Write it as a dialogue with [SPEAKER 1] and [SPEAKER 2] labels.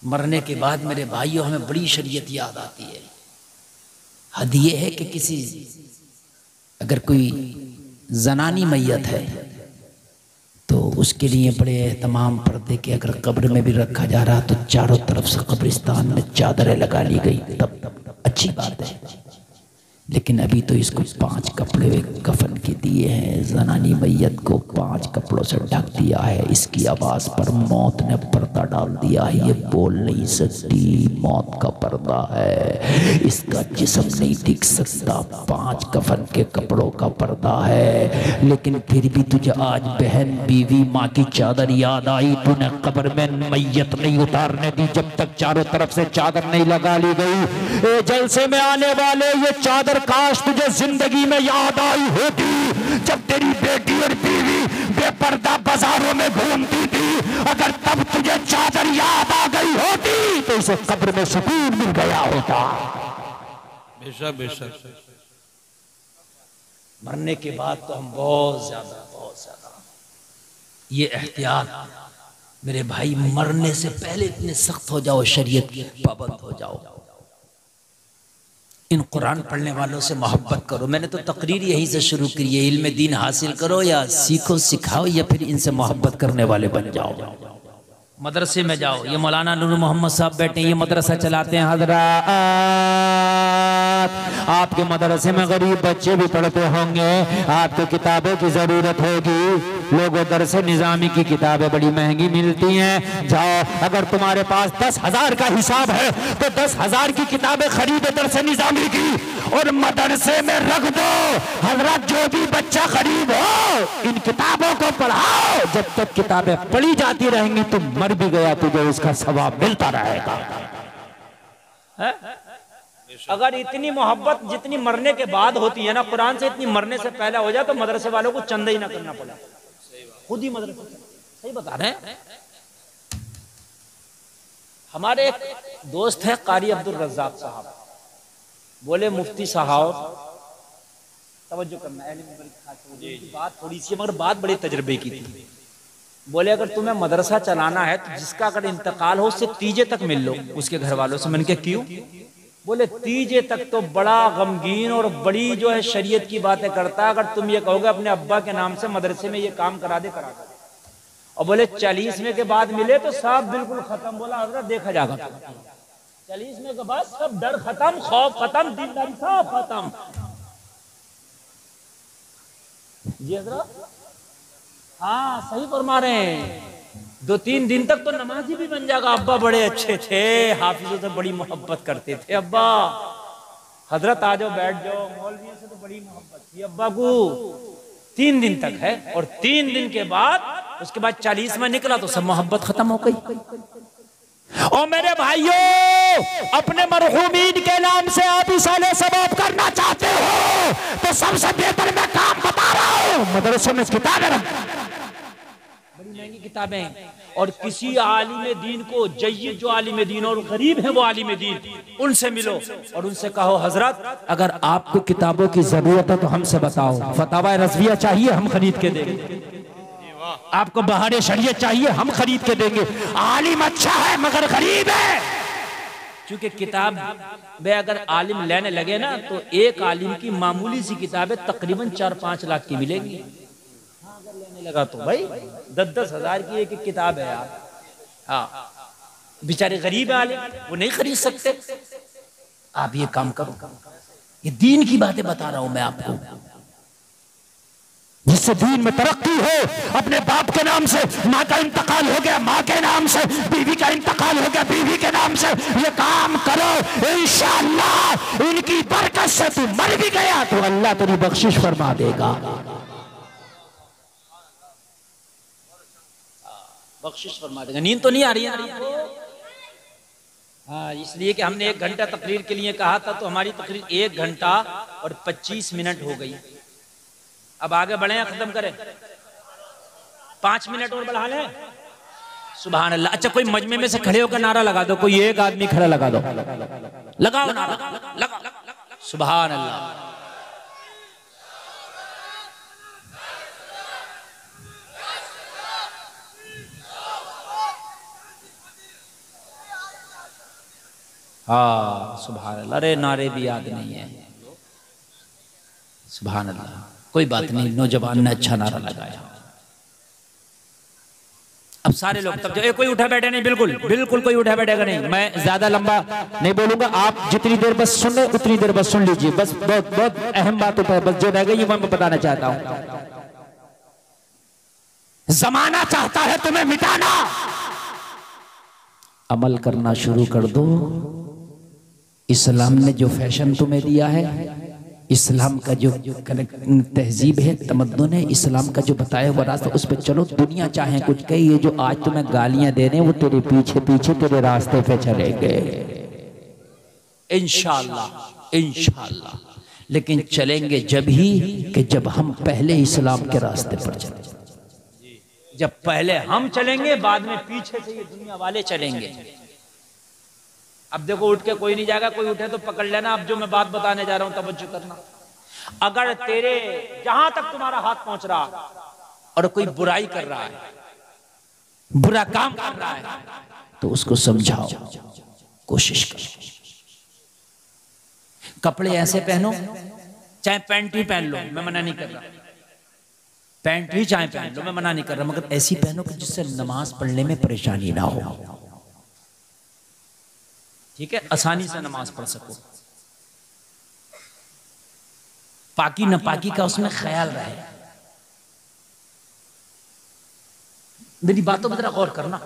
[SPEAKER 1] मरने के बाद मेरे भाइयों हमें बड़ी शरीयत याद आती है। हद ये है कि किसी अगर कोई जनानी मैयत है तो उसके लिए बड़े तमाम पर्दे के अगर कब्र में भी रखा जा रहा तो चारों तरफ से कब्रिस्तान में चादरें लगा ली गई, तब अच्छी बात है। लेकिन अभी तो इसको 5 कपड़े कफन के दिए हैं, जनानी मैयत को 5 कपड़ों से ढक दिया है। इसकी आवाज़ पर मौत ने पर्दा डाल दिया है, ये बोल नहीं सकती, मौत का पर्दा है, इसका जिस्म नहीं दिख सकता, 5 कफन के कपड़ों का पर्दा है। लेकिन फिर भी तुझे आज बहन, बीवी, माँ की चादर याद आई, तूने कब्र में मैयत नहीं उतारने दी जब तक चारों तरफ से चादर नहीं लगा ली गई। जलसे में आने वाले ये चादर काश तुझे जिंदगी में याद आई होती जब तेरी बेटी और बीवी बेपर्दा बाजारों में घूमती थी। अगर तब तुझे चादर याद आ गई होती तो इसे कब्र में सुकून मिल गया होता।
[SPEAKER 2] बेशक बेशक।
[SPEAKER 1] मरने के बाद तो हम बहुत ज्यादा ये एहतियात, मेरे भाई, मरने से पहले इतने सख्त हो जाओ, शरीयत के पाबंद हो जाओ। इन कुरान पढ़ने वालों से मोहब्बत करो। मैंने तो तकरीर यहीं से शुरू की है, इल्म दीन हासिल करो या सीखो सिखाओ या फिर इनसे मोहब्बत करने वाले बन जाओ। मदरसे में जाओ, ये मौलाना नूर मोहम्मद साहब बैठे, ये मदरसा चलाते हैं। हजरात, आपके मदरसे में गरीब बच्चे भी पढ़ते होंगे, आपको किताबों की जरूरत होगी। लोगों, दरसे निजामी की किताबें बड़ी महंगी मिलती हैं। जाओ, अगर तुम्हारे पास 10,000 का हिसाब है तो 10,000 की किताबें खरीदो दरसे निजामी की और मदरसे में रख दो। हजरत, जो भी बच्चा गरीब हो इन किताबों को पढ़ाओ। जब तक किताबें पढ़ी जाती रहेंगी तुम मर भी गया तुझे उसका सवाब मिलता रहेगा।
[SPEAKER 3] अगर इतनी मोहब्बत जितनी मरने के बाद होती है ना कुरान से, इतनी मरने से पहले हो जाए तो मदरसे वालों को चंदा ही ना करना पड़ा, खुद ही मदरसे। सही बता रहे हैं। हमारे एक दोस्त है कारी अब्दुल रज़्ज़ाक साहब, बोले मुफ्ती साहब, तवज्जो करना है, बात थोड़ी सी मगर बात बड़े तजर्बे की थी। बोले अगर तुम्हें मदरसा चलाना है तो जिसका अगर इंतकाल हो उससे तीजे तक मिल लो उसके घर वालों से। मैंने कहा क्यों? बोले तीजे तक तो बड़ा गमगीन और बड़ी जो है शरीयत की बातें करता है। अगर तुम ये कहोगे अपने अब्बा के नाम से मदरसे में ये काम करा दे, करा दे। और बोले 40वें के बाद मिले तो सब बिल्कुल खत्म। बोला हजरत देखा जाएगा, 40वें के बाद सब डर खत्म, खौफ खत्म, दीनदारी सब खत्म। जी हजरत, हाँ सही फरमा रहे हैं। 2-3 दिन तक तो नमाजी भी बन जाएगा। अब्बा बड़े अच्छे थे, हाफिजों से बड़ी मोहब्बत करते थे। अब्बा, हजरत आ जाओ बैठ जाओ, मौलवियों से तो बड़ी मोहब्बत थी अब्बा को। 3 दिन तक है और 3 दिन के बाद उसके बाद 40 में निकला तो सब मोहब्बत खत्म हो गई। और मेरे भाइयों, अपने मरहूमीन के नाम से आप इसाले सवाब करना चाहते हो तो सबसे बेहतर मैं काम बता रहा हूँ, मदरसे में किताबें बड़ी महंगी किताबें हैं। और किसी आलिम दीन को, जय्यद जो आलिम दीन और गरीब है वो आलिम दीन, उनसे मिलो और उनसे कहो हजरत अगर आपको किताबों की जरूरत है तो हमसे बताओ, फतावा रज़विया चाहिए हम खरीद के देंगे, आपको बहारे शरीयत चाहिए हम खरीद के देंगे। आलिम अच्छा है मगर गरीब है। क्योंकि किताब में अगर आलिम लेने लगे ना तो एक आलिम की मामूली सी किताबें तकरीबन 4-5 लाख की मिलेंगी। अगर लेने लगा तो भाई 10-10 हज़ार की एक किताब है यार। हाँ, बेचारे गरीब है आलिम, वो नहीं खरीद सकते। आप ये काम करो, ये दीन की बातें बता रहा हूं मैं आपको, जिससे दीन में तरक्की हो। अपने बाप के नाम से माँ का इंतकाल हो गया, माँ के नाम से बीवी का इंतकाल हो गया, बीवी के नाम से ये काम करो। इंशाअल्लाह इनकी बरकत से तू मर भी गया तो अल्लाह तेरी बख्शिश फरमा देगा, बख्शिश फरमा देगा। नींद तो नहीं आ रही है आपको? हाँ, इसलिए कि हमने 1 घंटा तकरीर के लिए कहा था तो हमारी तकरीर 1 घंटा और 25 मिनट हो गई। अब आगे बढ़े या खत्म करें? 5 मिनट और बढ़ा लें। सुभान अल्लाह। अच्छा, कोई मजमे में से खड़े होकर नारा लगा दो, कोई एक आदमी खड़ा लगा दो, लगाओ नारा, लगा। सुभान अल्लाह।
[SPEAKER 1] हाँ सुभान अल्लाह। अरे नारे भी याद नहीं है। सुभान अल्लाह। कोई बात नहीं, नौजवान ने अच्छा नारा लगाया। अब सारे लोग तब जो कोई उठा बैठे नहीं, बिल्कुल बिल्कुल कोई उठा बैठेगा नहीं। मैं ज्यादा लंबा नहीं बोलूंगा, आप जितनी देर बस सुन रहे उतनी देर बस सुन लीजिए। बस बहुत बहुत अहम बातों पर बस जो रह गई वो मैं बताना चाहता हूं। जमाना चाहता है तुम्हें मिटाना, अमल करना शुरू कर दो। इस्लाम ने जो फैशन तुम्हें दिया है, इस्लाम का जो तहजीब है, तमद्दुन है, इस्लाम का जो बताया हुआ रास्ता, उस पर चलो। दुनिया चाहे कुछ कहे, ये जो आज तुम्हें गालियां दे रहे हैं वो तेरे पीछे पीछे तेरे रास्ते पे चलेंगे इंशाअल्लाह इंशाअल्लाह। लेकिन चलेंगे जब ही कि जब हम पहले इस्लाम के रास्ते पर चलेंगे।
[SPEAKER 3] जब पहले हम चलेंगे, बाद में पीछे से ये दुनिया वाले चलेंगे। अब देखो उठ के कोई नहीं जाएगा, कोई उठे तो पकड़ लेना। अब जो मैं बात बताने जा रहा हूं तवज्जो करना। अगर तेरे जहां तक तुम्हारा हाथ पहुंच रहा और कोई बुराई कर रहा है, बुरा काम कर रहा है,
[SPEAKER 1] तो उसको समझाओ, कोशिश करो। कपड़े ऐसे पहनो,
[SPEAKER 3] चाहे पैंट ही पहन लो, मैं मना नहीं कर रहा। पैंट ही चाहे पहन लो, मैं मना नहीं कर रहा,
[SPEAKER 1] मगर ऐसी पहनो कि जिससे नमाज पढ़ने में परेशानी ना हो।
[SPEAKER 3] ठीक है, आसानी से नमाज पढ़ सको। पाकी नापाकी का उसमें ख्याल रहे। मेरी बातों पर जरा गौर करना।